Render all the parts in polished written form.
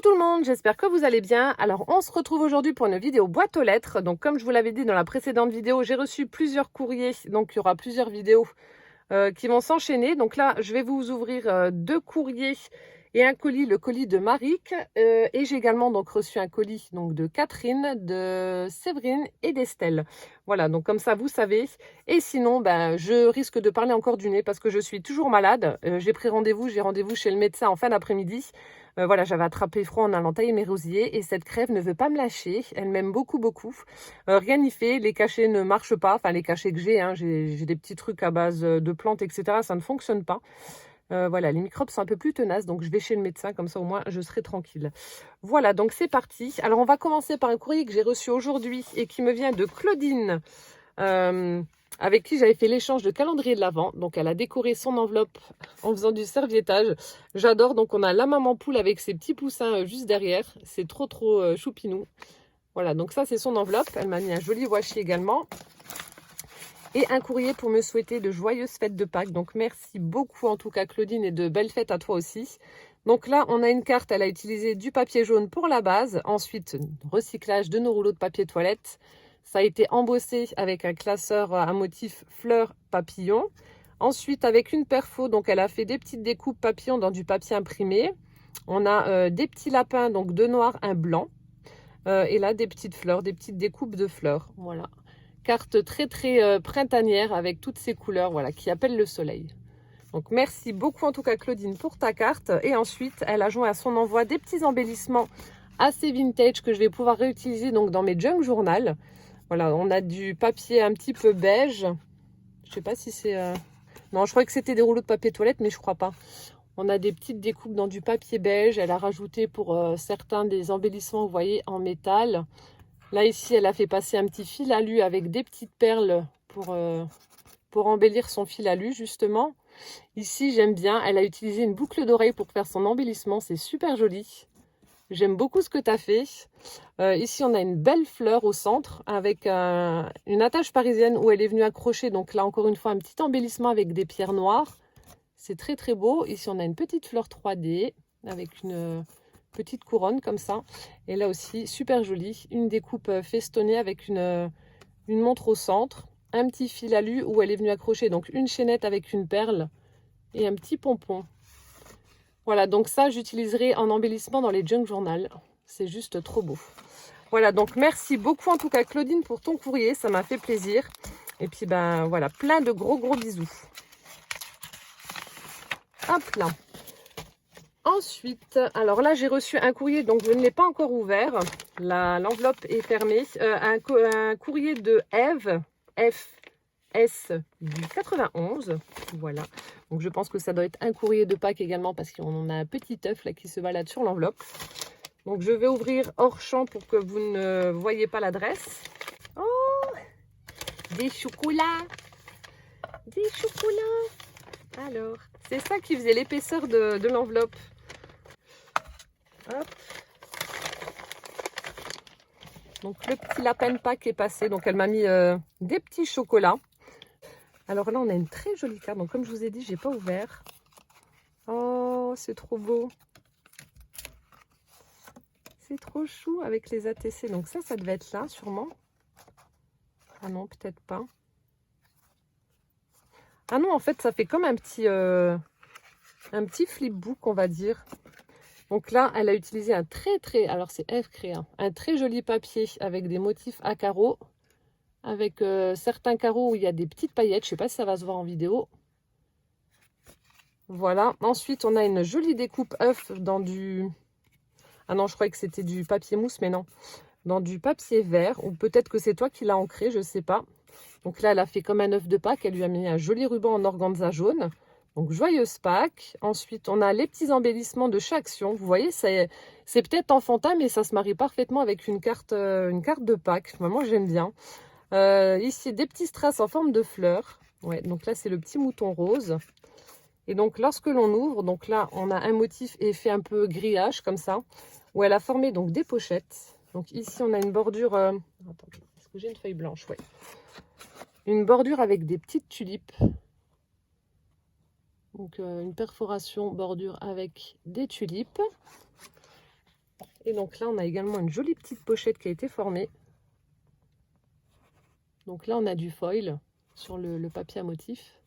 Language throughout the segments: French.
Coucou tout le monde, j'espère que vous allez bien. Alors on se retrouve aujourd'hui pour une vidéo boîte aux lettres. Donc comme je vous l'avais dit dans la précédente vidéo, j'ai reçu plusieurs courriers. Donc il y aura plusieurs vidéos qui vont s'enchaîner. Donc là, je vais vous ouvrir deux courriers et un colis, le colis de Maric. Et j'ai également donc reçu un colis donc de Catherine, de Séverine et d'Estelle. Voilà, donc comme ça vous savez. Et sinon, je risque de parler encore du nez parce que je suis toujours malade. J'ai pris rendez-vous, j'ai rendez-vous chez le médecin en fin d'après-midi. Voilà, j'avais attrapé froid en allant tailler mes rosiers et cette crève ne veut pas me lâcher. Elle m'aime beaucoup, beaucoup. Rien n'y fait, les cachets ne marchent pas. Enfin, les cachets que j'ai des petits trucs à base de plantes, etc. Ça ne fonctionne pas. Voilà, les microbes sont un peu plus tenaces, donc je vais chez le médecin, comme ça au moins je serai tranquille. Voilà, donc c'est parti. Alors on va commencer par un courrier que j'ai reçu aujourd'hui et qui me vient de Claudine. Avec qui j'avais fait l'échange de calendrier de l'Avent. Donc elle a décoré son enveloppe en faisant du serviettage. J'adore. Donc on a la maman poule avec ses petits poussins juste derrière. C'est trop choupinou. Voilà, donc ça c'est son enveloppe. Elle m'a mis un joli washi également. Et un courrier pour me souhaiter de joyeuses fêtes de Pâques. Donc merci beaucoup en tout cas Claudine et de belles fêtes à toi aussi. Donc là on a une carte, elle a utilisé du papier jaune pour la base. Ensuite recyclage de nos rouleaux de papier toilette. Ça a été embossé avec un classeur à motif fleurs papillon. Ensuite, avec une perfo, donc elle a fait des petites découpes papillons dans du papier imprimé. On a des petits lapins, donc deux noirs, un blanc. Et là, des petites fleurs, des petites découpes de fleurs. Voilà. Carte très printanière avec toutes ces couleurs, voilà, qui appellent le soleil. Donc merci beaucoup en tout cas Claudine pour ta carte. Et ensuite, elle a joint à son envoi des petits embellissements assez vintage que je vais pouvoir réutiliser donc dans mes junk journal. Voilà, on a du papier un petit peu beige. Je sais pas si c'est... Non, je croyais que c'était des rouleaux de papier toilette, mais je crois pas. On a des petites découpes dans du papier beige. Elle a rajouté pour certains des embellissements, vous voyez, en métal. Là, ici, elle a fait passer un petit fil alu avec des petites perles pour embellir son fil alu, justement. Ici, j'aime bien. Elle a utilisé une boucle d'oreille pour faire son embellissement. C'est super joli. J'aime beaucoup ce que tu as fait. Ici, on a une belle fleur au centre avec une attache parisienne où elle est venue accrocher. Donc là, encore une fois, un petit embellissement avec des pierres noires. C'est très beau. Ici, on a une petite fleur 3D avec une petite couronne comme ça. Et là aussi, super jolie. Une découpe festonnée avec une montre au centre. Un petit fil alu où elle est venue accrocher. Donc une chaînette avec une perle et un petit pompon. Voilà, donc ça, j'utiliserai en embellissement dans les junk journal. C'est juste trop beau. Voilà, donc merci beaucoup en tout cas Claudine pour ton courrier, ça m'a fait plaisir. Et puis voilà, plein de gros bisous. Hop là. Ensuite, alors là j'ai reçu un courrier, donc je ne l'ai pas encore ouvert. L'enveloppe est fermée. Un courrier de Eve, FS du 91. Voilà. Donc je pense que ça doit être un courrier de Pâques également parce qu'on a un petit œuf là qui se balade sur l'enveloppe. Donc je vais ouvrir hors champ pour que vous ne voyez pas l'adresse. Oh, des chocolats. Des chocolats. Alors, c'est ça qui faisait l'épaisseur de l'enveloppe. Hop. Donc le petit lapin de Pâques est passé. Donc elle m'a mis des petits chocolats. Alors là, on a une très jolie carte. Donc comme je vous ai dit, je n'ai pas ouvert. Oh, c'est trop beau. C'est trop chou avec les ATC. Donc ça devait être là, sûrement. Ah non, peut-être pas. Ah non, en fait, ça fait comme un petit flipbook, on va dire. Donc là, elle a utilisé un alors c'est Eve Créa, un très joli papier avec des motifs à carreaux. Avec certains carreaux où il y a des petites paillettes. Je ne sais pas si ça va se voir en vidéo. Voilà. Ensuite, on a une jolie découpe œuf dans du... Ah non, je croyais que c'était du papier mousse, mais non. Dans du papier vert. Ou peut-être que c'est toi qui l'as ancré, je ne sais pas. Donc là, elle a fait comme un œuf de Pâques. Elle lui a mis un joli ruban en organza jaune. Donc, joyeuse Pâques. Ensuite, on a les petits embellissements de chaque action. Vous voyez, c'est peut-être enfantin, mais ça se marie parfaitement avec une carte de Pâques. Moi, j'aime bien. Ici, des petits strass en forme de fleurs. Ouais, donc là, c'est le petit mouton rose. Et donc, lorsque l'on ouvre, donc là, on a un motif effet un peu grillage, comme ça, où elle a formé donc des pochettes. Donc ici, on a une bordure... Attendez, est-ce que j'ai une feuille blanche? Ouais. Une bordure avec des petites tulipes. Donc, une perforation bordure avec des tulipes. Et donc là, on a également une jolie petite pochette qui a été formée. Donc là, on a du foil sur le papier à motif.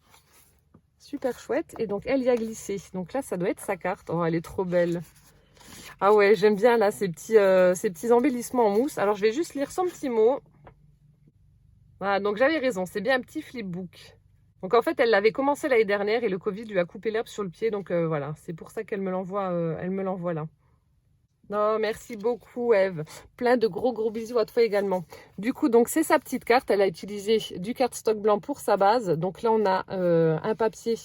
Super chouette. Et donc, elle y a glissé. Donc là, ça doit être sa carte. Oh, elle est trop belle. Ah ouais, j'aime bien là ces petits embellissements en mousse. Alors, je vais juste lire son petit mot. Voilà, donc j'avais raison. C'est bien un petit flipbook. Donc en fait, elle l'avait commencé l'année dernière et le Covid lui a coupé l'herbe sur le pied. Donc voilà, c'est pour ça qu'elle me l'envoie là. Non, merci beaucoup Eve. Plein de gros bisous à toi également. Du coup, donc c'est sa petite carte. Elle a utilisé du cardstock blanc pour sa base. Donc là, on a un papier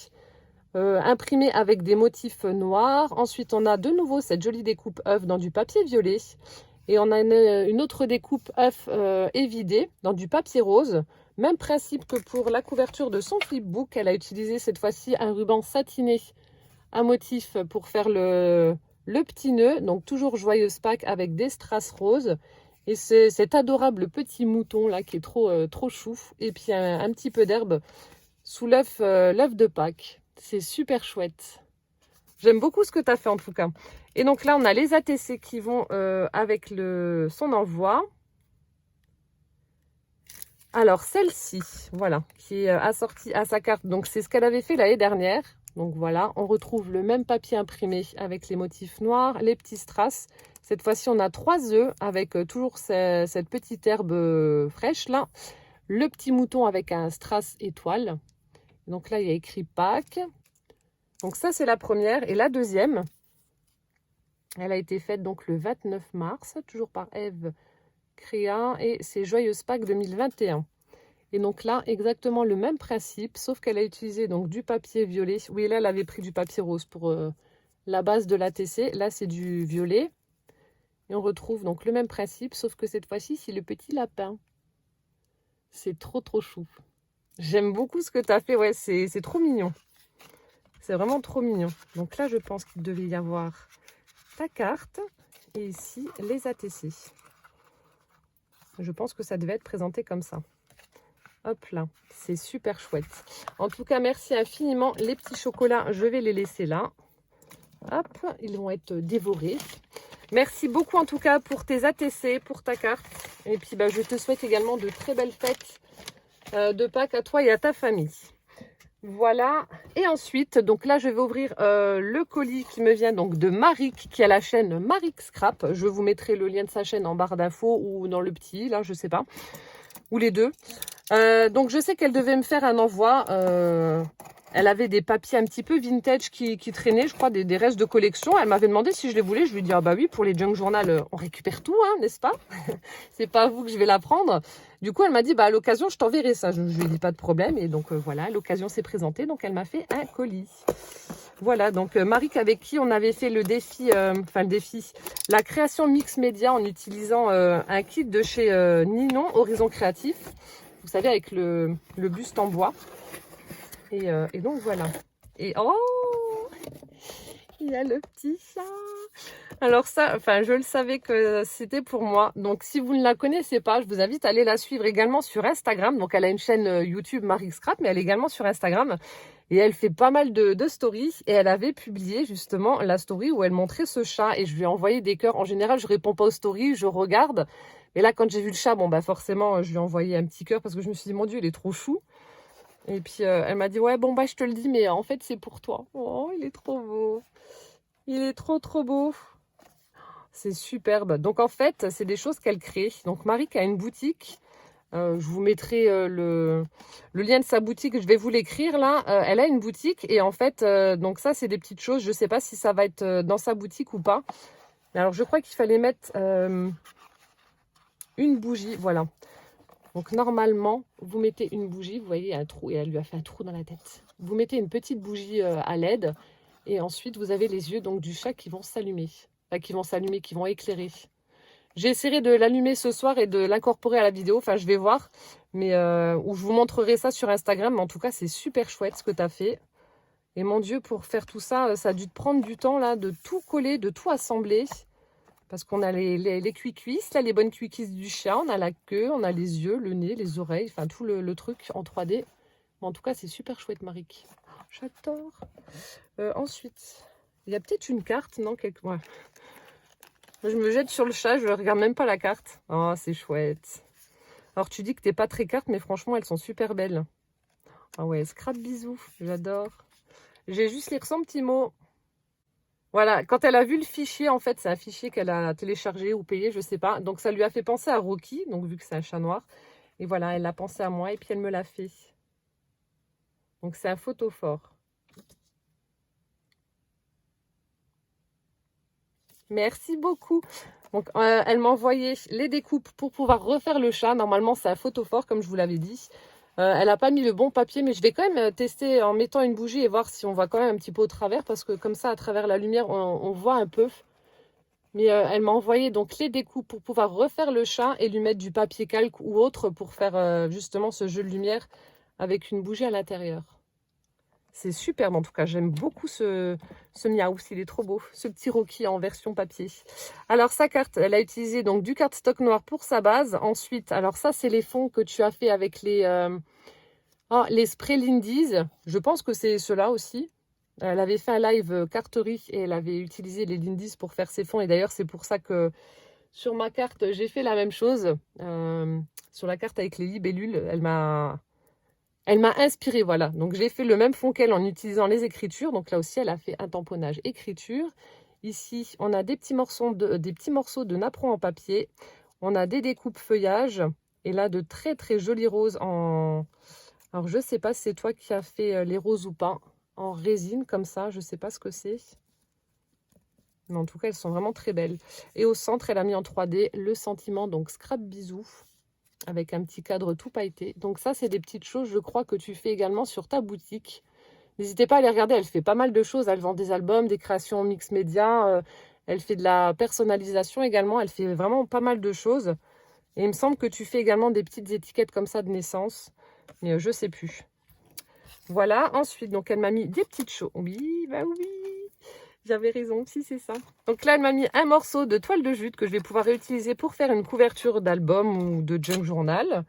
imprimé avec des motifs noirs. Ensuite, on a de nouveau cette jolie découpe œuf dans du papier violet. Et on a une autre découpe œuf évidé dans du papier rose. Même principe que pour la couverture de son flipbook. Elle a utilisé cette fois-ci un ruban satiné à motif pour faire le petit nœud. Donc toujours joyeuse Pâques avec des strass roses. Et c'est cet adorable petit mouton là qui est trop chou. Et puis un petit peu d'herbe sous l'œuf de Pâques. C'est super chouette. J'aime beaucoup ce que tu as fait en tout cas. Et donc là, on a les ATC qui vont avec son envoi. Alors celle-ci, voilà, qui est assortie à sa carte. Donc c'est ce qu'elle avait fait l'année dernière. Donc voilà, on retrouve le même papier imprimé avec les motifs noirs, les petits strass. Cette fois-ci, on a 3 œufs avec toujours cette petite herbe fraîche là. Le petit mouton avec un strass étoile. Donc là, il y a écrit Pâques. Donc ça, c'est la première. Et la deuxième, elle a été faite donc le 29 mars, toujours par Eve Créa. Et c'est Joyeuse Pâques 2021. Et donc là, exactement le même principe, sauf qu'elle a utilisé donc du papier violet. Oui, là, elle avait pris du papier rose pour la base de l'ATC. Là, c'est du violet. Et on retrouve donc le même principe, sauf que cette fois-ci, c'est le petit lapin. C'est trop chou. J'aime beaucoup ce que tu as fait. Ouais, c'est trop mignon. C'est vraiment trop mignon. Donc là, je pense qu'il devait y avoir ta carte et ici, les ATC. Je pense que ça devait être présenté comme ça. Hop là, c'est super chouette. En tout cas, merci infiniment. Les petits chocolats, je vais les laisser là. Hop, ils vont être dévorés. Merci beaucoup en tout cas pour tes ATC, pour ta carte. Et puis, je te souhaite également de très belles fêtes de Pâques à toi et à ta famille. Voilà. Et ensuite, donc là, je vais ouvrir le colis qui me vient donc de Maric, qui a la chaîne Maric Scrap. Je vous mettrai le lien de sa chaîne en barre d'infos ou dans le petit, là, je sais pas. Ou les deux. Donc je sais qu'elle devait me faire un envoi. Elle avait des papiers un petit peu vintage qui traînaient, je crois, des restes de collection. Elle m'avait demandé si je les voulais. Je lui ai dit, ah bah oui, pour les junk journal, on récupère tout, hein, n'est-ce pas? C'est pas à vous que je vais la prendre. Du coup, elle m'a dit, à l'occasion, je t'enverrai ça. Je lui ai dit, pas de problème. Et donc voilà, l'occasion s'est présentée. Donc elle m'a fait un colis. Voilà, donc Maric avec qui on avait fait le défi, la création mix média en utilisant un kit de chez Ninon, Horizon Créatif. Vous savez, avec le buste en bois. Et donc voilà. Et oh, il y a le petit chat. Alors ça, je le savais que c'était pour moi. Donc si vous ne la connaissez pas, je vous invite à aller la suivre également sur Instagram. Donc elle a une chaîne YouTube Maric Scrap, mais elle est également sur Instagram. Et elle fait pas mal de stories. Et elle avait publié justement la story où elle montrait ce chat. Et je lui ai envoyé des cœurs. En général, je réponds pas aux stories, je regarde. Et là, quand j'ai vu le chat, forcément, je lui ai envoyé un petit cœur parce que je me suis dit, mon Dieu, il est trop chou. Et puis, elle m'a dit, ouais, je te le dis, mais en fait, c'est pour toi. Oh, il est trop beau. Il est trop beau. C'est superbe. Donc, en fait, c'est des choses qu'elle crée. Donc, Maric a une boutique. Je vous mettrai le lien de sa boutique. Je vais vous l'écrire, là. Elle a une boutique. Et en fait, donc ça, c'est des petites choses. Je ne sais pas si ça va être dans sa boutique ou pas. Mais alors, je crois qu'il fallait mettre une bougie. Voilà. Donc normalement, vous mettez une bougie, vous voyez, il y a un trou, et elle lui a fait un trou dans la tête. Vous mettez une petite bougie à LED, et ensuite vous avez les yeux donc du chat qui vont s'allumer. Enfin, qui vont éclairer. J'essaierai de l'allumer ce soir et de l'incorporer à la vidéo, je vais voir. Mais où je vous montrerai ça sur Instagram, mais en tout cas, c'est super chouette ce que tu as fait. Et mon Dieu, pour faire tout ça, ça a dû te prendre du temps, là, de tout coller, de tout assembler. Parce qu'on a les cuisses, là, les bonnes cuisses du chat, on a la queue, on a les yeux, le nez, les oreilles, tout le truc en 3D. Mais en tout cas, c'est super chouette, Maric. Oh, j'adore. Ensuite, il y a peut-être une carte, non? Ouais. Je me jette sur le chat, je ne regarde même pas la carte. Oh, c'est chouette. Alors, tu dis que t'es pas très carte, mais franchement, elles sont super belles. Ah ouais, scrap bisous, j'adore. J'ai juste lire son petit mot. Voilà, quand elle a vu le fichier, en fait, c'est un fichier qu'elle a téléchargé ou payé, je sais pas. Donc, ça lui a fait penser à Rocky, donc vu que c'est un chat noir. Et voilà, elle a pensé à moi et puis elle me l'a fait. Donc, c'est un photophore. Merci beaucoup. Donc, elle m'a envoyé les découpes pour pouvoir refaire le chat. Normalement, c'est un photophore, comme je vous l'avais dit. Elle n'a pas mis le bon papier, mais je vais quand même tester en mettant une bougie et voir si on voit quand même un petit peu au travers, parce que comme ça, à travers la lumière, on voit un peu. Mais elle m'a envoyé donc les découpes pour pouvoir refaire le chat et lui mettre du papier calque ou autre pour faire justement ce jeu de lumière avec une bougie à l'intérieur. C'est superbe en tout cas, j'aime beaucoup ce miaou, il est trop beau, ce petit Rocky en version papier. Alors sa carte, elle a utilisé donc du cardstock noir pour sa base. Ensuite, alors ça c'est les fonds que tu as fait avec les sprays Lindy's. Je pense que c'est ceux-là aussi. Elle avait fait un live carterie et elle avait utilisé les Lindy's pour faire ses fonds. Et d'ailleurs c'est pour ça que sur ma carte, j'ai fait la même chose. Sur la carte avec les libellules, elle m'a inspirée, voilà. Donc, j'ai fait le même fond qu'elle en utilisant les écritures. Donc, là aussi, elle a fait un tamponnage écriture. Ici, on a des petits morceaux de napperon en papier. On a des découpes feuillage. Et là, de très, très jolis roses en... Alors, je ne sais pas si c'est toi qui as fait les roses ou pas. En résine, comme ça. Je ne sais pas ce que c'est. Mais en tout cas, elles sont vraiment très belles. Et au centre, elle a mis en 3D le sentiment, donc scrap bisous, avec un petit cadre tout pailleté. Donc ça, c'est des petites choses, je crois, que tu fais également sur ta boutique. N'hésitez pas à aller regarder, elle fait pas mal de choses. Elle vend des albums, des créations mix média. Elle fait de la personnalisation également. Elle fait vraiment pas mal de choses. Et il me semble que tu fais également des petites étiquettes comme ça de naissance. Mais je sais plus. Voilà, ensuite, donc elle m'a mis des petites choses. Oui, bah oui. J'avais raison, si c'est ça. Donc là, elle m'a mis un morceau de toile de jute que je vais pouvoir réutiliser pour faire une couverture d'album ou de junk journal.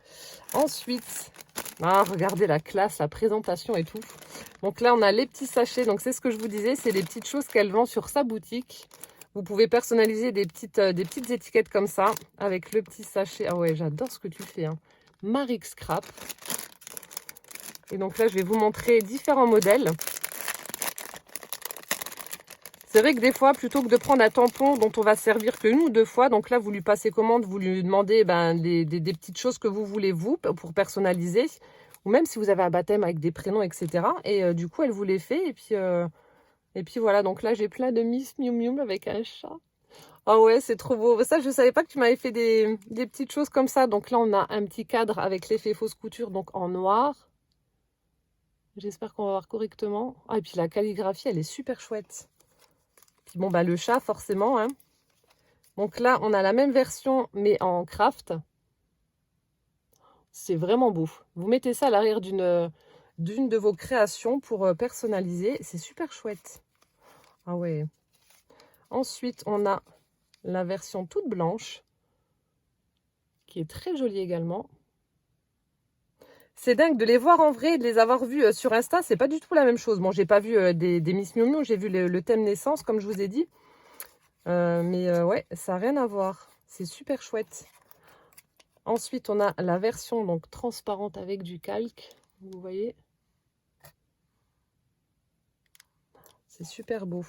Ensuite, regardez la classe, la présentation et tout. Donc là, on a les petits sachets. Donc c'est ce que je vous disais, c'est les petites choses qu'elle vend sur sa boutique. Vous pouvez personnaliser des petites étiquettes comme ça avec le petit sachet. Ah ouais, j'adore ce que tu fais, hein. Marie Scrap. Et donc là, je vais vous montrer différents modèles. C'est vrai que des fois, plutôt que de prendre un tampon dont on va servir que 1 ou 2 fois, donc là, vous lui passez commande, vous lui demandez des petites choses que vous voulez, vous, pour personnaliser. Ou même si vous avez un baptême avec des prénoms, etc. Et du coup, elle vous les fait. Et puis voilà, donc là, j'ai plein de Miss Miu Miu avec un chat. Oh ouais, c'est trop beau. Ça, je ne savais pas que tu m'avais fait des petites choses comme ça. Donc là, on a un petit cadre avec l'effet fausse couture, donc en noir. J'espère qu'on va voir correctement. Ah, et puis la calligraphie, elle est super chouette. Puis bon, le chat, forcément, hein. Donc là, on a la même version, mais en craft. C'est vraiment beau. Vous mettez ça à l'arrière d'une de vos créations pour personnaliser. C'est super chouette. Ah ouais. Ensuite, on a la version toute blanche, qui est très jolie également. C'est dingue de les voir en vrai et de les avoir vus sur Insta. C'est pas du tout la même chose. Bon, j'ai pas vu des Miss Miu Miu, j'ai vu le thème naissance, comme je vous ai dit. Mais ouais, ça n'a rien à voir. C'est super chouette. Ensuite, on a la version donc transparente avec du calque. Vous voyez, c'est super beau.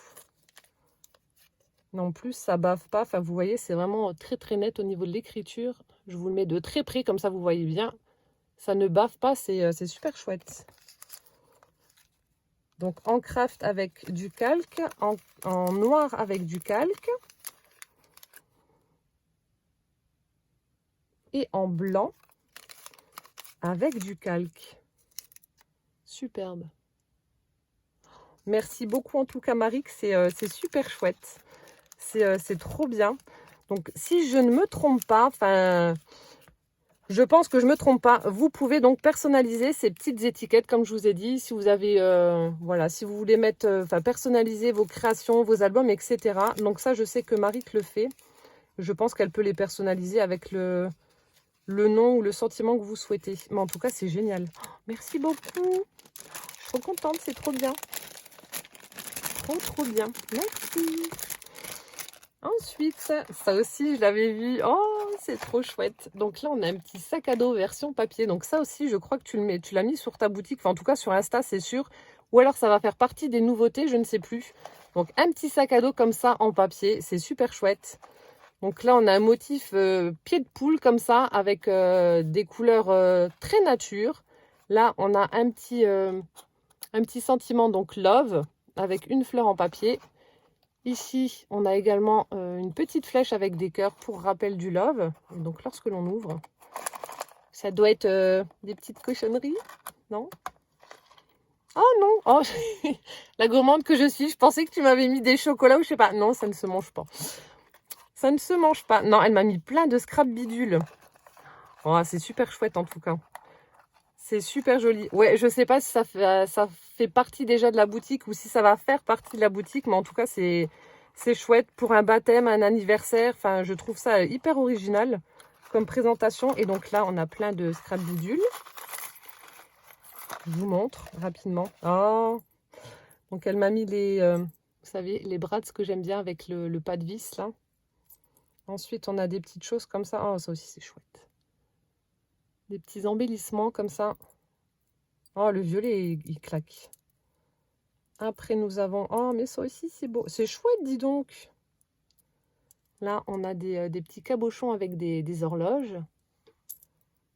En plus, ça bave pas. Enfin, vous voyez, c'est vraiment très très net au niveau de l'écriture. Je vous le mets de très près, comme ça vous voyez bien. Ça ne bave pas, c'est super chouette. Donc en craft avec du calque, en noir avec du calque. Et en blanc avec du calque. Superbe. Merci beaucoup en tout cas Marie, c'est super chouette. C'est trop bien. Donc si je ne me trompe pas, enfin je pense que je ne me trompe pas, vous pouvez donc personnaliser ces petites étiquettes comme je vous ai dit. Si vous avez, voilà, si vous voulez mettre, personnaliser vos créations, vos albums, etc. Donc ça je sais que Marie le fait. Je pense qu'elle peut les personnaliser avec le nom ou le sentiment que vous souhaitez. Mais en tout cas c'est génial. Oh, merci beaucoup. Je suis trop contente, c'est trop bien. Trop bien. Merci. Ensuite, ça aussi, je l'avais vu. Oh, c'est trop chouette. Donc là, on a un petit sac à dos version papier. Donc ça aussi, je crois que tu l'as mis sur ta boutique. Enfin, en tout cas, sur Insta, c'est sûr. Ou alors, ça va faire partie des nouveautés, je ne sais plus. Donc, un petit sac à dos comme ça en papier. C'est super chouette. Donc là, on a un motif pied de poule comme ça, avec des couleurs très nature. Là, on a un petit sentiment, donc love, avec une fleur en papier. Ici, on a également une petite flèche avec des cœurs pour rappel du love. Et donc, lorsque l'on ouvre, ça doit être des petites cochonneries, non? Oh non! Oh, la gourmande que je suis, je pensais que tu m'avais mis des chocolats ou je sais pas. Non, ça ne se mange pas. Ça ne se mange pas. Non, elle m'a mis plein de scrap bidules. Oh, c'est super chouette en tout cas. C'est super joli. Ouais, je sais pas si ça fait partie déjà de la boutique ou si ça va faire partie de la boutique, mais en tout cas, c'est chouette pour un baptême, un anniversaire. Enfin, je trouve ça hyper original comme présentation. Et donc là, on a plein de scrap bidules. Je vous montre rapidement. Oh, donc elle m'a mis vous savez, les brads que j'aime bien avec le pas de vis là. Ensuite, on a des petites choses comme ça. Oh, ça aussi, c'est chouette. Des petits embellissements comme ça. Oh, le violet, il claque. Après, nous avons... Oh, mais ça aussi, c'est beau. C'est chouette, dis donc. Là, on a des petits cabochons avec des horloges.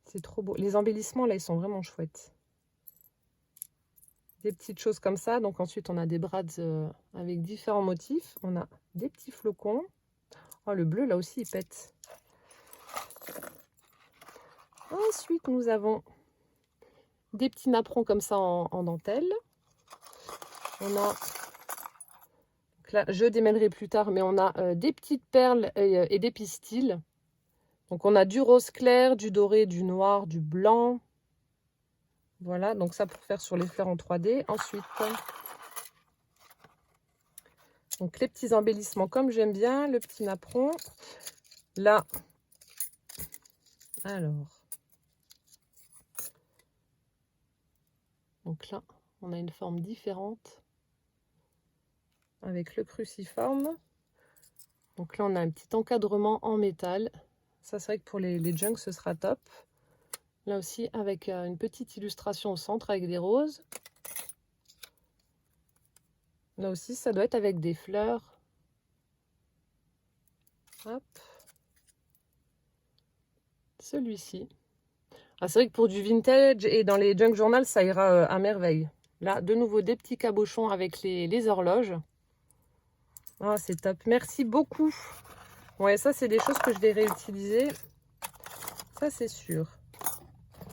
C'est trop beau. Les embellissements, là, ils sont vraiment chouettes. Des petites choses comme ça. Donc, ensuite, on a des brads avec différents motifs. On a des petits flocons. Oh, le bleu, là aussi, il pète. Ensuite, nous avons des petits napperons comme ça en dentelle. On a... Donc là, je démêlerai plus tard, mais on a des petites perles et des pistils. Donc, on a du rose clair, du doré, du noir, du blanc. Voilà, donc ça pour faire sur les fleurs en 3D. Ensuite, donc les petits embellissements comme j'aime bien, le petit napperon. Là, alors, donc là, on a une forme différente avec le cruciforme. Donc là, on a un petit encadrement en métal. Ça, c'est vrai que pour les junks, ce sera top. Là aussi, avec une petite illustration au centre avec des roses. Là aussi, ça doit être avec des fleurs. Hop. Celui-ci. Ah, c'est vrai que pour du vintage et dans les junk journal, ça ira à merveille. Là, de nouveau, des petits cabochons avec les horloges. Ah, c'est top. Merci beaucoup. Ouais, ça, c'est des choses que je vais réutiliser. Ça, c'est sûr.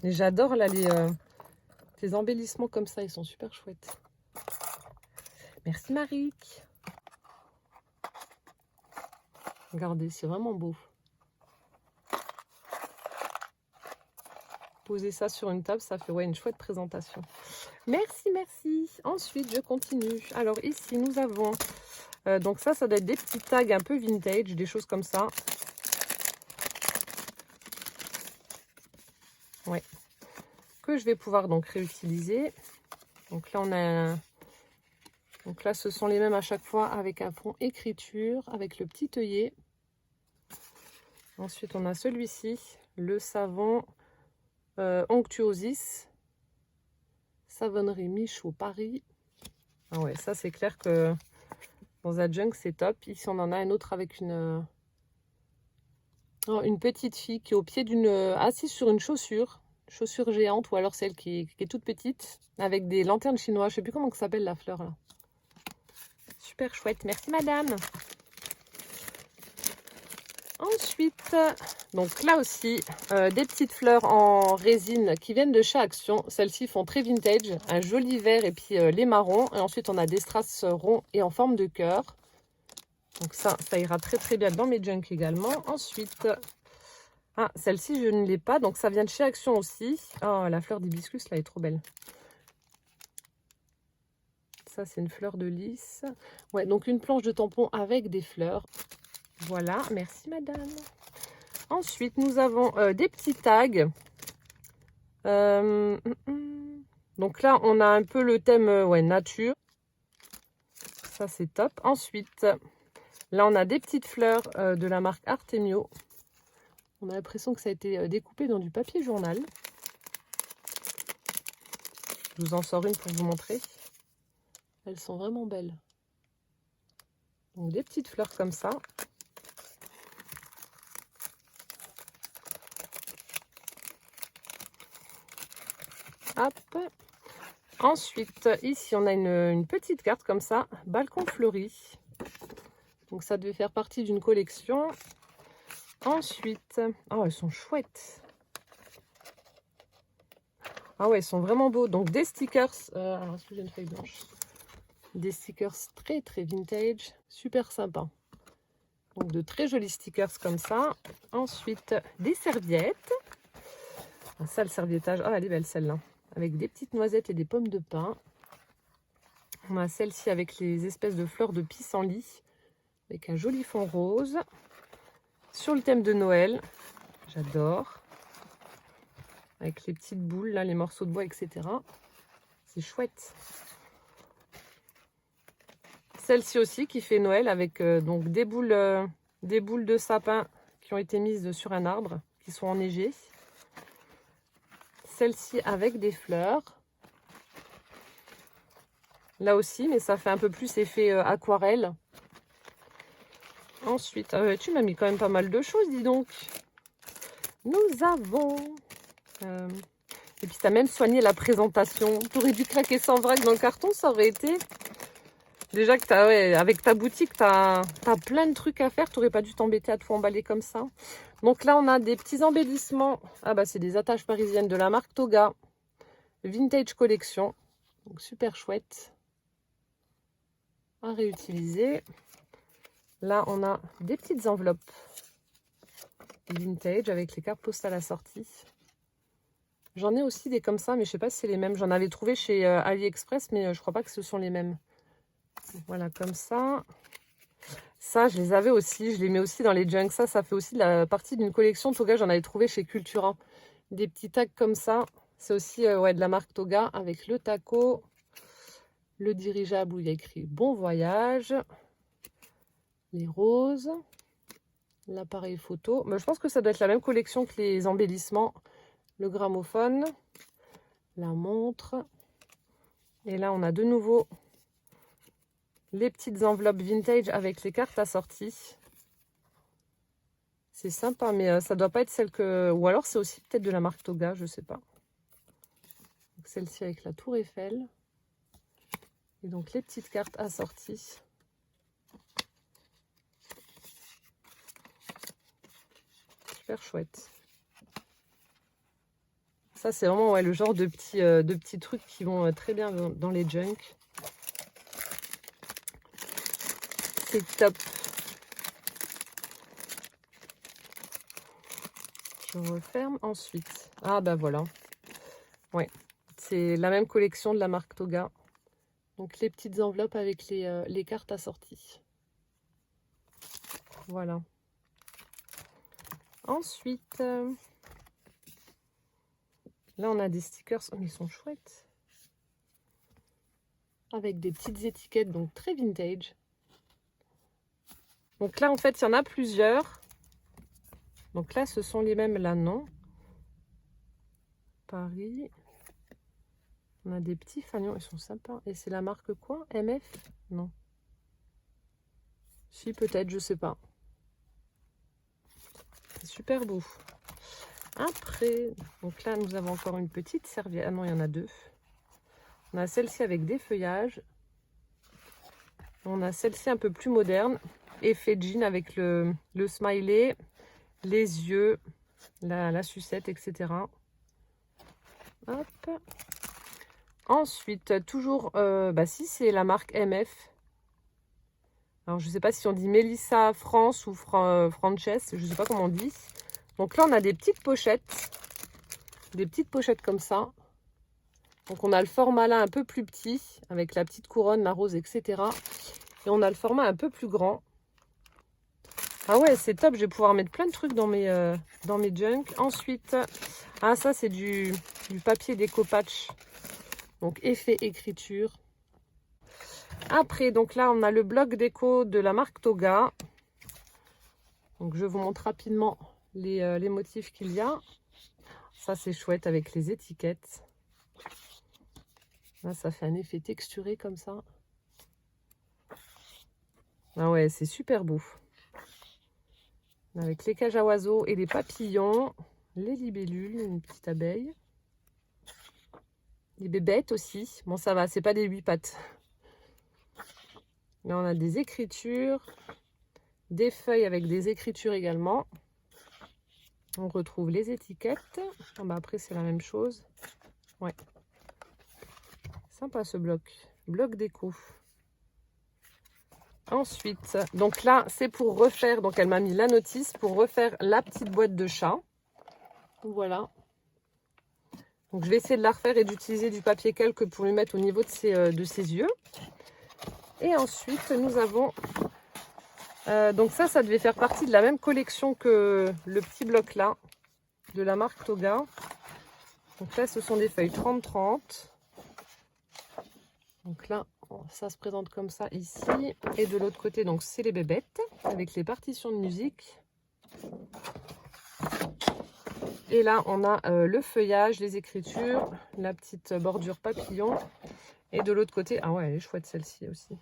Et j'adore là les embellissements comme ça. Ils sont super chouettes. Merci, Maric. Regardez, c'est vraiment beau. Poser ça sur une table, ça fait ouais, une chouette présentation. Merci, merci. Ensuite, je continue. Alors ici, nous avons... donc ça doit être des petits tags un peu vintage, des choses comme ça. Ouais. Que je vais pouvoir donc réutiliser. Donc là, on a... Donc là, ce sont les mêmes à chaque fois avec un fond écriture, avec le petit œillet. Ensuite, on a celui-ci, le savon Onctuosis. Savonnerie Michaud Paris. Ah ouais, ça c'est clair que dans un junk c'est top. Ici on en a un autre avec une petite fille qui est au pied d'une assise sur une chaussure géante, ou alors celle qui est toute petite avec des lanternes chinoises. Je sais plus comment ça s'appelle la fleur là. Super chouette, merci madame. Ensuite, donc là aussi, des petites fleurs en résine qui viennent de chez Action. Celles-ci font très vintage, un joli vert et puis les marrons. Et ensuite, on a des strass ronds et en forme de cœur. Donc ça ira très très bien dans mes junks également. Ensuite, ah, celle-ci, je ne l'ai pas. Donc ça vient de chez Action aussi. Oh, la fleur d'hibiscus, là, est trop belle. Ça, c'est une fleur de lys. Ouais, donc une planche de tampon avec des fleurs. Voilà, merci madame. Ensuite, nous avons des petits tags. Donc là, on a un peu le thème ouais, nature. Ça, c'est top. Ensuite, Là, on a des petites fleurs de la marque Artemio. On a l'impression que ça a été découpé dans du papier journal. Je vous en sors une pour vous montrer. Elles sont vraiment belles. Donc des petites fleurs comme ça. Hop. Ensuite, ici, on a une petite carte comme ça, balcon fleuri. Donc ça devait faire partie d'une collection. Ensuite, oh, elles sont chouettes. Ah ouais, ils sont vraiment beaux. Donc des stickers, alors est-ce que j'ai une feuille blanche? Des stickers très très vintage, super sympa. Donc de très jolis stickers comme ça. Ensuite, des serviettes. Un sale serviettage. Ah, elle est belle celle-là. Avec des petites noisettes et des pommes de pin. On a celle-ci avec les espèces de fleurs de pissenlit. Avec un joli fond rose. Sur le thème de Noël. J'adore. Avec les petites boules, là, les morceaux de bois, etc. C'est chouette. Celle-ci aussi qui fait Noël avec donc des boules de sapin qui ont été mises sur un arbre, qui sont enneigées. Celle-ci avec des fleurs. Là aussi, mais ça fait un peu plus effet aquarelle. Ensuite, tu m'as mis quand même pas mal de choses, dis donc. Nous avons... Et puis, tu as même soigné la présentation. Tu aurais dû craquer sans vrac dans le carton, ça aurait été... Déjà que avec ta boutique, tu as plein de trucs à faire. Tu n'aurais pas dû t'embêter à tout emballer comme ça. Donc là, on a des petits embellissements. Ah bah, c'est des attaches parisiennes de la marque Toga. Vintage Collection. Donc super chouette. À réutiliser. Là, on a des petites enveloppes vintage avec les cartes postales assorties. J'en ai aussi des comme ça, mais je ne sais pas si c'est les mêmes. J'en avais trouvé chez AliExpress, mais je crois pas que ce sont les mêmes. Voilà, comme ça. Ça, je les avais aussi. Je les mets aussi dans les junks. Ça fait aussi la partie d'une collection Toga. J'en avais trouvé chez Cultura. Des petits tags comme ça. C'est aussi ouais, de la marque Toga avec le taco, le dirigeable où il y a écrit bon voyage, les roses, l'appareil photo. Mais je pense que ça doit être la même collection que les embellissements. Le gramophone, la montre. Et là, on a de nouveau les petites enveloppes vintage avec les cartes assorties. C'est sympa, mais ça doit pas être celle que... Ou alors c'est aussi peut-être de la marque Toga, je sais pas. Celle-ci avec la tour Eiffel. Et donc les petites cartes assorties. Super chouette. Ça, c'est vraiment ouais, le genre de petits trucs qui vont très bien dans les junks. C'est top. Je referme ensuite. Ah bah voilà. Ouais, c'est la même collection de la marque Toga. Donc les petites enveloppes avec les cartes assorties. Voilà. Ensuite, là on a des stickers. Oh, mais ils sont chouettes. Avec des petites étiquettes, donc très vintage. Donc là en fait il y en a plusieurs. Donc là ce sont les mêmes, là non. Paris. On a des petits fanions, ils sont sympas. Et c'est la marque quoi? MF? Non. Si, peut-être, je sais pas. C'est super beau. Après, donc là, nous avons encore une petite serviette. Ah non, il y en a deux. On a celle-ci avec des feuillages. On a celle-ci un peu plus moderne. Effet jean avec le smiley, les yeux, la sucette, etc. Hop. Ensuite, toujours, si c'est la marque MF. Alors, je ne sais pas si on dit Melissa France ou Frances, je ne sais pas comment on dit. Donc là, on a des petites pochettes comme ça. Donc, on a le format là un peu plus petit, avec la petite couronne, la rose, etc. Et on a le format un peu plus grand. Ah ouais, c'est top, je vais pouvoir mettre plein de trucs dans mes junks. Ensuite, ah ça, c'est du papier déco patch. Donc, effet écriture. Après, donc là, on a le bloc déco de la marque Toga. Donc, je vous montre rapidement les motifs qu'il y a. Ça, c'est chouette avec les étiquettes. Là, ça fait un effet texturé comme ça. Ah ouais, c'est super beau. Avec les cages à oiseaux et les papillons, les libellules, une petite abeille. Les bébêtes aussi. Bon, ça va, c'est pas des 8 pattes. Là, on a des écritures, des feuilles avec des écritures également. On retrouve les étiquettes. Ah bah après, c'est la même chose. Ouais. Sympa ce bloc. Bloc déco. Ensuite, donc là, c'est pour refaire. Donc, elle m'a mis la notice pour refaire la petite boîte de chat. Voilà. Donc, je vais essayer de la refaire et d'utiliser du papier calque pour lui mettre au niveau de ses yeux. Et ensuite, nous avons... donc ça devait faire partie de la même collection que le petit bloc là, de la marque Toga. Donc là, ce sont des feuilles 30-30. Donc là, ça se présente comme ça ici. Et de l'autre côté, donc c'est les bébêtes avec les partitions de musique. Et là, on a le feuillage, les écritures, la petite bordure papillon. Et de l'autre côté, ah ouais, elle est chouette celle-ci aussi.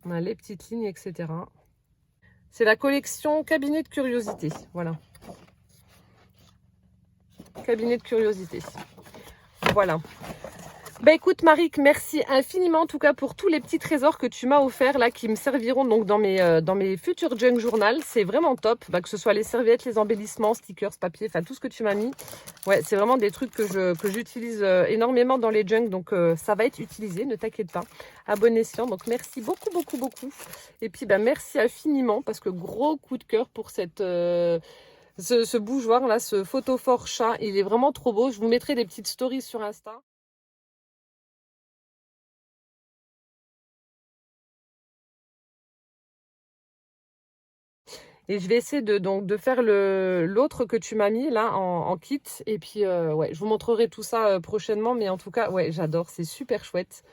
On a les petites lignes, etc. C'est la collection Cabinet de curiosité. Voilà. Cabinet de curiosité. Voilà. Bah écoute Maric, merci infiniment en tout cas pour tous les petits trésors que tu m'as offerts là, qui me serviront donc dans mes futurs junk journal. C'est vraiment top, bah, que ce soit les serviettes, les embellissements, stickers, papier, enfin tout ce que tu m'as mis. Ouais, c'est vraiment des trucs que j'utilise énormément dans les junks, donc ça va être utilisé, ne t'inquiète pas. À bon escient, donc merci beaucoup, beaucoup, beaucoup. Et puis bah merci infiniment parce que gros coup de cœur pour cette... ce bougeoir là, ce photophore chat, il est vraiment trop beau. Je vous mettrai des petites stories sur Insta. Et je vais essayer de faire l'autre que tu m'as mis là en kit. Et puis ouais, je vous montrerai tout ça prochainement. Mais en tout cas, ouais, j'adore, c'est super chouette.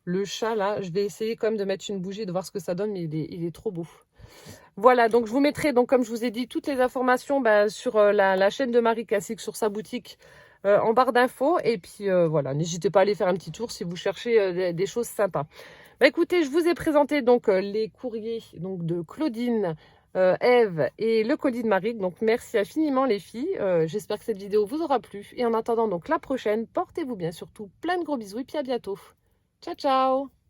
Le chat là, je vais essayer quand même de mettre une bougie, de voir ce que ça donne, mais il est trop beau. Voilà, donc je vous mettrai, donc comme je vous ai dit, toutes les informations sur la chaîne de Marie Classique, sur sa boutique en barre d'infos. Et puis voilà, n'hésitez pas à aller faire un petit tour si vous cherchez des choses sympas. Bah, écoutez, je vous ai présenté donc les courriers donc, de Claudine, Eve et le colis de Marie. Donc merci infiniment les filles. J'espère que cette vidéo vous aura plu. Et en attendant donc la prochaine, portez-vous bien surtout plein de gros bisous et puis à bientôt. Ciao, ciao!